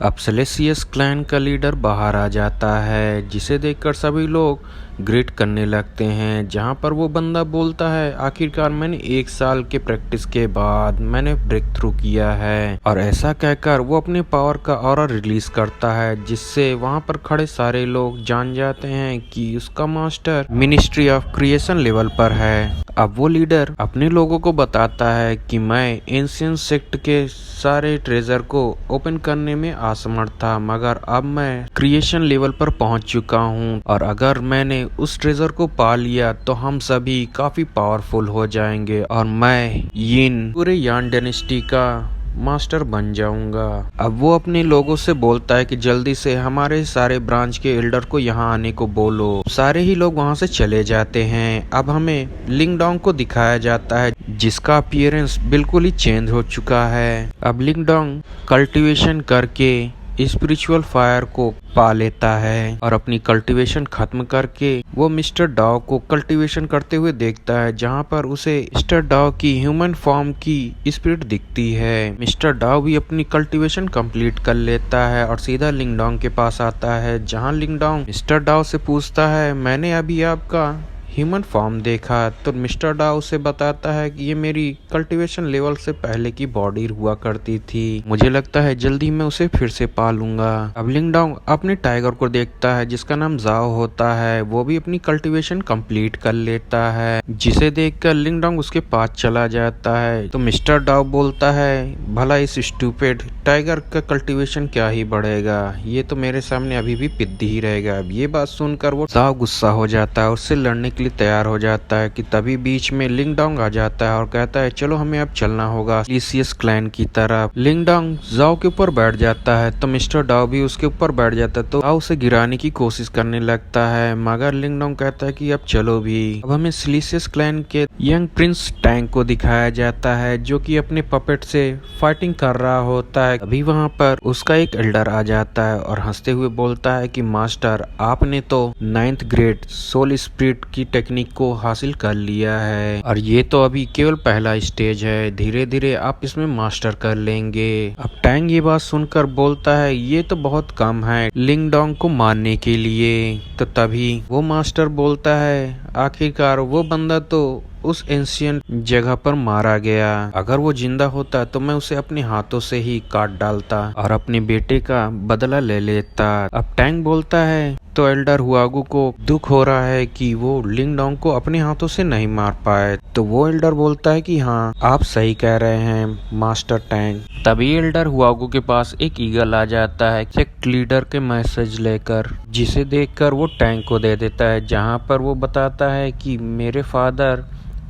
अब सेलेसियस क्लैन का लीडर बाहर आ जाता है, जिसे देखकर सभी लोग ग्रीट करने लगते हैं। जहां पर वो बंदा बोलता है, आखिरकार मैंने 1 साल के प्रैक्टिस के बाद मैंने ब्रेक थ्रू किया है। और ऐसा कहकर वो अपने पावर का ऑरा रिलीज करता है, जिससे वहां पर खड़े सारे लोग जान जाते हैं कि उसका master ministry of creation level पर है। अब वो लीडर अपने लोगों को बताता है कि मैं एंशिएंट सेक्ट के सारे ट्रेजर को ओपन करने में असमर्थ था, मगर अब मैं क्रिएशन लेवल पर पहुंच चुका हूं, और अगर मैंने उस ट्रेजर को पा लिया तो हम सभी काफी पावरफुल हो जाएंगे और मैं यिन पूरे यान डायनेस्टी का मास्टर बन जाऊंगा। अब वो अपने लोगों से बोलता है कि जल्दी से हमारे सारे ब्रांच के एल्डर को यहाँ आने को बोलो। सारे ही लोग वहाँ से चले जाते हैं। अब हमें लिंगडोंग को दिखाया जाता है, जिसका अपीयरेंस बिल्कुल ही चेंज हो चुका है। अब लिंगडोंग कल्टीवेशन करके स्पिरिचुअल फायर को पा लेता है और अपनी कल्टीवेशन खत्म करके वो मिस्टर डाओ को कल्टीवेशन करते हुए देखता है, जहां पर उसे मिस्टर डाओ की ह्यूमन फॉर्म की स्पिरिट दिखती है। मिस्टर डाओ भी अपनी कल्टीवेशन कंप्लीट कर लेता है और सीधा लिंगडोंग के पास आता है, जहां लिंगडोंग मिस्टर डाओ से पूछता है, मैंने अभी आपका ह्यूमन फॉर्म देखा। तो मिस्टर डाओ उसे बताता है कि ये मेरी कल्टीवेशन लेवल से पहले की बॉडी हुआ करती थी, मुझे लगता है जल्दी मैं उसे फिर से पालूंगा। अब लिंगडोंग अपने टाइगर को देखता है, जिसका नाम जाओ होता है। वो भी अपनी कल्टीवेशन कंप्लीट कर लेता है, जिसे देखकर लिंगडोंग उसके पास चला जाता है। तो मिस्टर डाओ बोलता है, भला इस स्टूपिड टाइगर का कल्टीवेशन क्या ही बढ़ेगा, ये तो मेरे सामने अभी भी पिद्दी ही रहेगा। अब ये बात सुनकर वो जाओ गुस्सा हो जाता है, उससे लड़ने के लिए तैयार हो जाता है कि तभी बीच में लिंगडोंग आ जाता है और कहता है, चलो हमें अब चलना होगा सेलेसियस क्लैन की तरफ। लिंगडोंग जाओ के ऊपर बैठ जाता है, तो मिस्टर डाओ भी उसके ऊपर बैठ जाता है। तो जाओ उसे गिराने की कोशिश करने लगता है, मगर लिंगडोंग कहता है कि अब चलो भी। अब हमें सेलेसियस क्लैन के यंग प्रिंस टैंक को दिखाया जाता है, जो कि अपने पपेट से फाइटिंग कर रहा होता है। अभी वहां पर उसका एक एल्डर आ जाता है और हंसते हुए बोलता है कि मास्टर, आपने तो 9th ग्रेड सोल स्पिरिट की टेक्निक को हासिल कर लिया है, और ये तो अभी केवल पहला स्टेज है, धीरे धीरे आप इसमें मास्टर कर लेंगे। अब टैंग ये बात सुनकर बोलता है, ये तो बहुत कम है लिंगडोंग को मारने के लिए। तो तभी वो मास्टर बोलता है, आखिरकार वो बंदा तो उस एंशिएंट जगह पर मारा गया, अगर वो जिंदा होता तो मैं उसे अपने हाथों से ही काट डालता और अपने बेटे का बदला ले लेता। अब टैंग बोलता है, तो एल्डर हुआगू को दुख हो रहा है कि वो लिंगडोंग को अपने हाथों से नहीं मार पाए। तो वो एल्डर बोलता है कि हाँ, आप सही कह रहे हैं मास्टर टैंग। तभी एल्डर हुआगू के पास एक ईगल आ जाता है सेक्ट लीडर के मैसेज लेकर, जिसे देखकर वो टैंग को दे देता है, जहाँ पर वो बताता है कि मेरे फादर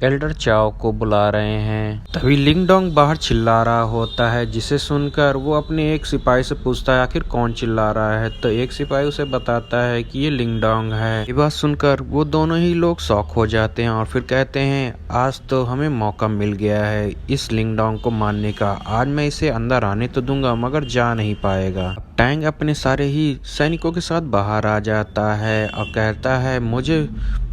एल्डर चाओ को बुला रहे हैं। तभी लिंगडोंग बाहर चिल्ला रहा होता है, जिसे सुनकर वो अपने एक सिपाही से पूछता है, आखिर कौन चिल्ला रहा है। तो एक सिपाही उसे बताता है कि ये लिंगडोंग है। ये बात सुनकर वो दोनों ही लोग शॉक हो जाते हैं और फिर कहते हैं, आज तो हमें मौका मिल गया है इस लिंगडोंग को मारने का, आज मैं इसे अंदर आने तो दूंगा मगर जा नहीं पाएगा। टैंग अपने सारे ही सैनिकों के साथ बाहर आ जाता है और कहता है, मुझे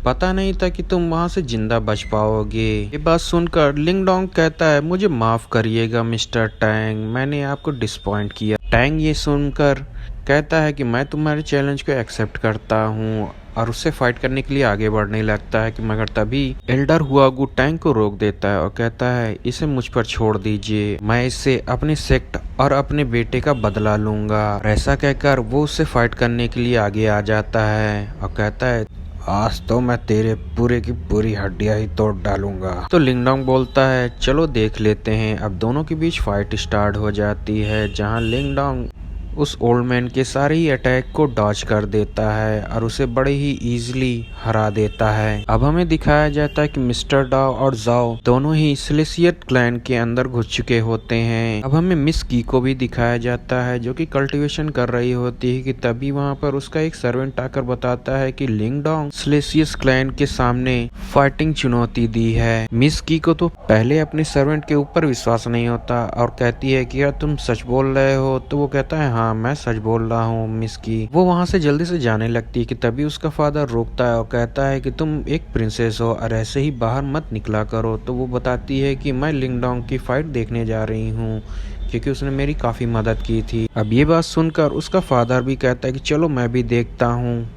पता नहीं था कि तुम वहां से जिंदा बच पाओगे। ये बात सुनकर लिंगडोंग कहता है, मुझे माफ करिएगा मिस्टर टैंग, मैंने आपको डिसपॉइंट किया। टैंग ये सुनकर कहता है कि मैं तुम्हारे चैलेंज को एक्सेप्ट करता हूँ और उससे फाइट करने के लिए आगे बढ़ने लगता है कि मगर तभी एल्डर हुआगू टैंग को रोक देता है और कहता है, इसे मुझ पर छोड़ दीजिए, मैं इससे अपने सेक्ट और अपने बेटे का बदला लूंगा। ऐसा कहकर वो उससे फाइट करने के लिए आगे आ जाता है और कहता है, आज तो मैं तेरे पूरे की पूरी हड्डियां ही तोड़ डालूंगा। तो लिंगडोंग बोलता है, चलो देख लेते हैं। अब दोनों के बीच फाइट स्टार्ट हो जाती है, जहां लिंगडोंग उस ओल्ड मैन के सारे ही अटैक को डॉज कर देता है और उसे बड़े ही इजीली हरा देता है। अब हमें दिखाया जाता है कि मिस्टर डाओ और जाओ दोनों ही सेलेसियस क्लैन के अंदर घुस चुके होते हैं। अब हमें मिस की को भी दिखाया जाता है, जो कि कल्टीवेशन कर रही होती है कि तभी वहां पर उसका एक सर्वेंट आकर बताता है कि लिंगडोंग सेलेसियस क्लैन के सामने फाइटिंग चुनौती दी है। मिस की को तो पहले अपने सर्वेंट के ऊपर विश्वास नहीं होता और कहती है कि यार तुम सच बोल रहे हो। तो वो कहता है, हाँ मैं सच बोल रहा हूँ मिस की। वो वहाँ से जल्दी से जाने लगती है कि तभी उसका फादर रोकता है और कहता है कि तुम एक प्रिंसेस हो और ऐसे ही बाहर मत निकला करो। तो वो बताती है कि मैं लिंगडोंग की फाइट देखने जा रही हूँ, क्योंकि उसने मेरी काफ़ी मदद की थी। अब ये बात सुनकर उसका फादर भी कहता है कि चलो मैं भी देखता हूँ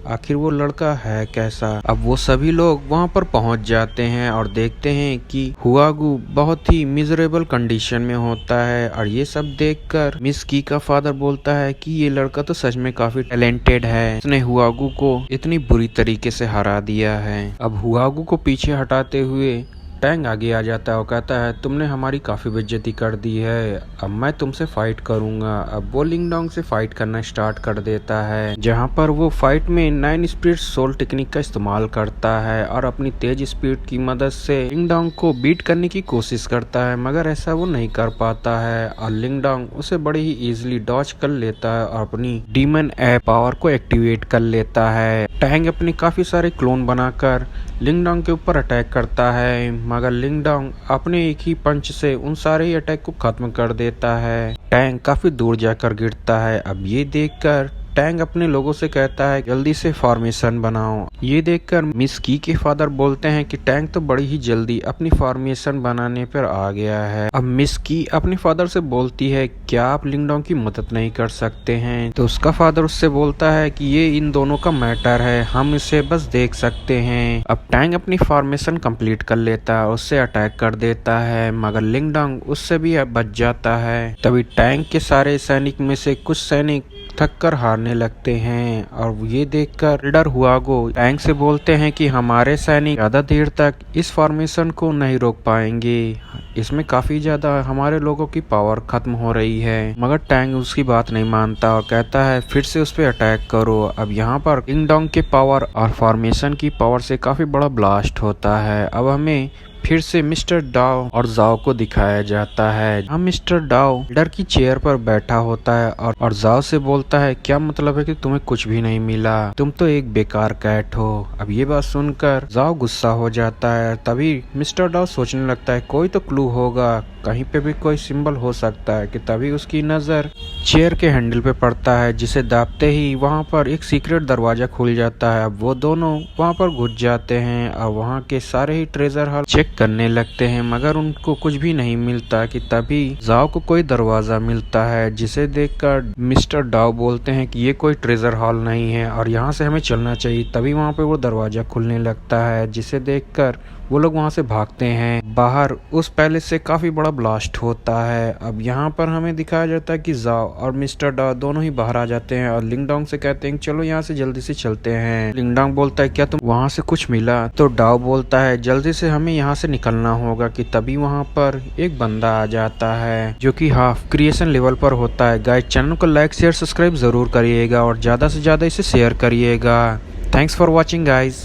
आखिर वो लड़का है कैसा। अब वो सभी लोग वहाँ पर पहुँच जाते हैं और देखते हैं कि हुआगू बहुत ही मिजरेबल कंडीशन में होता है। और ये सब देखकर मिस की का फादर बोलता है कि ये लड़का तो सच में काफी टैलेंटेड है, उसने हुआगू को इतनी बुरी तरीके से हरा दिया है। अब हुआगू को पीछे हटाते हुए टैंग आगे आ जाता है और कहता है तुमने हमारी काफ़ी बेइज्जती कर दी है, अब मैं तुमसे फाइट करूंगा। अब वो लिंगडोंग से फाइट करना स्टार्ट कर देता है, जहां पर वो फाइट में 9 स्पीड सोल टेक्निक का इस्तेमाल करता है और अपनी तेज स्पीड की मदद से लिंगडोंग को बीट करने की कोशिश करता है, मगर ऐसा वो नहीं कर पाता है और लिंगडोंग उसे बड़े ही इजीली डॉज कर लेता है और अपनी डीमन ऐप पावर को एक्टिवेट कर लेता है। टैंग अपने काफ़ी सारे क्लोन बनाकर लिंगडोंग के ऊपर अटैक करता है, मगर लिंगडोंग अपने एक ही पंच से उन सारे ही अटैक को खत्म कर देता है। टैंग काफी दूर जाकर गिरता है। अब ये देखकर टैंग अपने लोगों से कहता है जल्दी से फॉर्मेशन बनाओ। ये देखकर मिस की के फादर बोलते हैं कि टैंग तो बड़ी ही जल्दी अपनी फॉर्मेशन बनाने पर आ गया है। अब मिस की अपने फादर से बोलती है क्या आप लिंगडोंग की मदद नहीं कर सकते हैं, तो उसका फादर उससे बोलता है कि ये इन दोनों का मैटर है, हम इसे बस देख सकते हैं। अब टैंग अपनी फॉर्मेशन कंप्लीट कर लेता है, उससे अटैक कर देता है, मगर लिंगडोंग उससे भी बच जाता है। तभी टैंग के सारे सैनिक में से कुछ सैनिक थक कर हारने लगते हैं और ये देखकर लीडर हुआगो टैंग से बोलते हैं कि हमारे सैनिक ज्यादा देर तक इस फॉर्मेशन को नहीं रोक पाएंगे, इसमें काफी ज्यादा हमारे लोगों की पावर खत्म हो रही है। मगर टैंग उसकी बात नहीं मानता और कहता है फिर से उस पर अटैक करो। अब यहाँ पर लिंगडोंग के पावर और फॉर्मेशन की पावर से काफी बड़ा ब्लास्ट होता है। अब हमें फिर से मिस्टर डाओ और जाओ को दिखाया जाता है। हम मिस्टर डाओ लीडर की चेयर पर बैठा होता है और जाओ से बोलता है क्या मतलब है कि तुम्हें कुछ भी नहीं मिला, तुम तो एक बेकार कैट हो। अब ये बात सुनकर जाओ गुस्सा हो जाता है। तभी मिस्टर डाओ सोचने लगता है कोई तो क्लू होगा, कहीं पे भी कोई सिंबल हो सकता है कि तभी उसकी नजर चेयर के हैंडल पे पड़ता है, जिसे दाबते ही वहाँ पर एक सीक्रेट दरवाजा खुल जाता है। अब वो दोनों वहाँ पर घुस जाते हैं और वहाँ के सारे ही ट्रेजर हॉल चेक करने लगते हैं, मगर उनको कुछ भी नहीं मिलता कि तभी जाओ को कोई दरवाजा मिलता है, जिसे देखकर मिस्टर डाओ बोलते हैं कि ये कोई ट्रेजर हॉल नहीं है और यहाँ से हमें चलना चाहिए। तभी वहाँ पे वो दरवाजा खुलने लगता है, जिसे देखकर वो लोग वहाँ से भागते हैं। बाहर उस पैलेस से काफी बड़ा ब्लास्ट होता है। अब यहाँ पर हमें दिखाया जाता है कि जाओ और मिस्टर डाओ दोनों ही बाहर आ जाते हैं और लिंगडोंग से कहते हैं चलो यहाँ से जल्दी से चलते हैं। लिंगडोंग बोलता है क्या तुम वहाँ से कुछ मिला, तो डाओ बोलता है जल्दी से हमें यहाँ से निकलना होगा कि तभी वहाँ पर एक बंदा आ जाता है जो कि हाफ क्रिएशन लेवल पर होता है। गाइस चैनल को लाइक शेयर सब्सक्राइब जरूर करिएगा और ज्यादा से ज्यादा इसे शेयर करिएगा। Thanks for watching guys.